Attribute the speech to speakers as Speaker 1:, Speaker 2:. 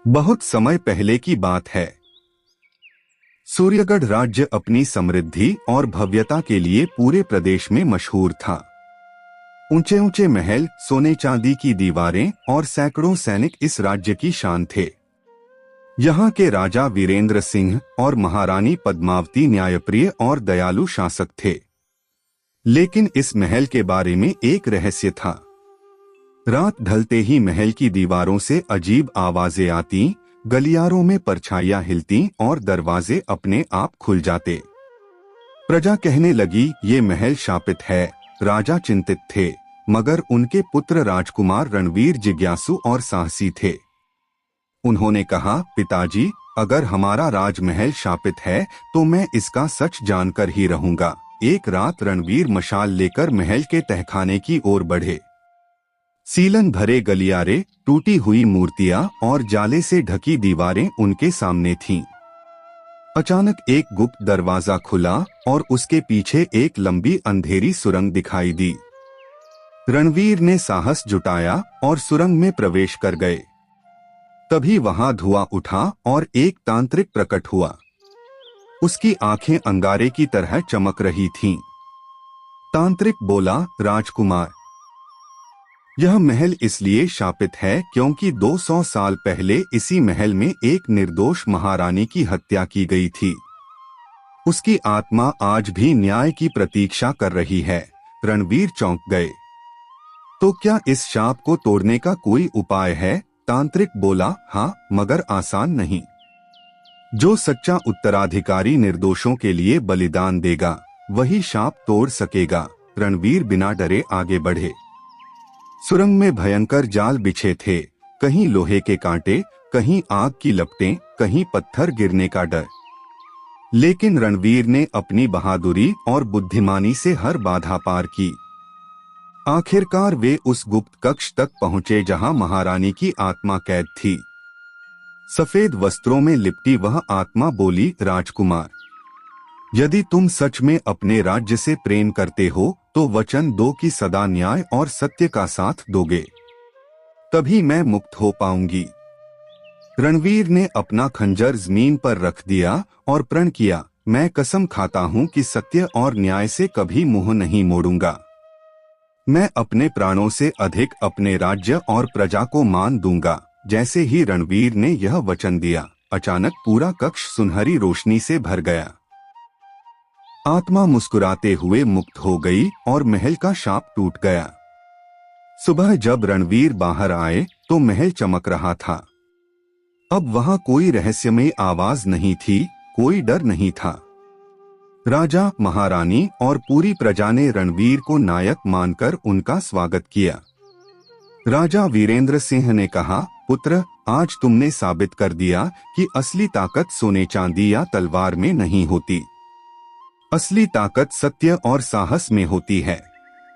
Speaker 1: बहुत समय पहले की बात है। सूर्यगढ़ राज्य अपनी समृद्धि और भव्यता के लिए पूरे प्रदेश में मशहूर था। ऊंचे ऊंचे महल, सोने चांदी की दीवारें और सैकड़ों सैनिक इस राज्य की शान थे। यहाँ के राजा वीरेंद्र सिंह और महारानी पद्मावती न्यायप्रिय और दयालु शासक थे। लेकिन इस महल के बारे में एक रहस्य था। रात ढलते ही महल की दीवारों से अजीब आवाजें आती, गलियारों में परछाइयां हिलती और दरवाजे अपने आप खुल जाते। प्रजा कहने लगी, ये महल शापित है। राजा चिंतित थे, मगर उनके पुत्र राजकुमार रणवीर जिज्ञासु और साहसी थे। उन्होंने कहा, पिताजी, अगर हमारा राजमहल शापित है तो मैं इसका सच जानकर ही रहूंगा। एक रात रणवीर मशाल लेकर महल के तहखाने की ओर बढ़े। सीलन भरे गलियारे, टूटी हुई मूर्तियां और जाले से ढकी दीवारें उनके सामने थीं। अचानक एक गुप्त दरवाजा खुला और उसके पीछे एक लंबी अंधेरी सुरंग दिखाई दी। रणवीर ने साहस जुटाया और सुरंग में प्रवेश कर गए। तभी वहां धुआं उठा और एक तांत्रिक प्रकट हुआ। उसकी आंखें अंगारे की तरह चमक रही थीं। तांत्रिक बोला, राजकुमार, यह महल इसलिए शापित है क्योंकि 200 साल पहले इसी महल में एक निर्दोष महारानी की हत्या की गई थी। उसकी आत्मा आज भी न्याय की प्रतीक्षा कर रही है। रणवीर चौंक गए। तो क्या इस शाप को तोड़ने का कोई उपाय है? तांत्रिक बोला, हाँ, मगर आसान नहीं। जो सच्चा उत्तराधिकारी निर्दोषों के लिए बलिदान देगा, वही शाप तोड़ सकेगा। रणवीर बिना डरे आगे बढ़े। सुरंग में भयंकर जाल बिछे थे, कहीं लोहे के कांटे, कहीं आग की लपटें, कहीं पत्थर गिरने का डर। लेकिन रणवीर ने अपनी बहादुरी और बुद्धिमानी से हर बाधा पार की। आखिरकार वे उस गुप्त कक्ष तक पहुंचे जहां महारानी की आत्मा कैद थी। सफेद वस्त्रों में लिपटी वह आत्मा बोली, राजकुमार, यदि तुम सच में अपने राज्य से प्रेम करते हो तो वचन दो कि सदा न्याय और सत्य का साथ दोगे। तभी मैं मुक्त हो पाऊंगी। रणवीर ने अपना खंजर जमीन पर रख दिया और प्रण किया, मैं कसम खाता हूं कि सत्य और न्याय से कभी मुंह नहीं मोड़ूंगा। मैं अपने प्राणों से अधिक अपने राज्य और प्रजा को मान दूंगा। जैसे ही रणवीर ने यह वचन दिया, अचानक पूरा कक्ष सुनहरी रोशनी से भर गया। आत्मा मुस्कुराते हुए मुक्त हो गई और महल का शाप टूट गया। सुबह जब रणवीर बाहर आए तो महल चमक रहा था। अब वहां कोई रहस्यमय आवाज नहीं थी, कोई डर नहीं था। राजा, महारानी और पूरी प्रजा ने रणवीर को नायक मानकर उनका स्वागत किया। राजा वीरेंद्र सिंह ने कहा, पुत्र, आज तुमने साबित कर दिया कि असली ताकत सोने चांदी या तलवार में नहीं होती। असली ताकत सत्य और साहस में होती है।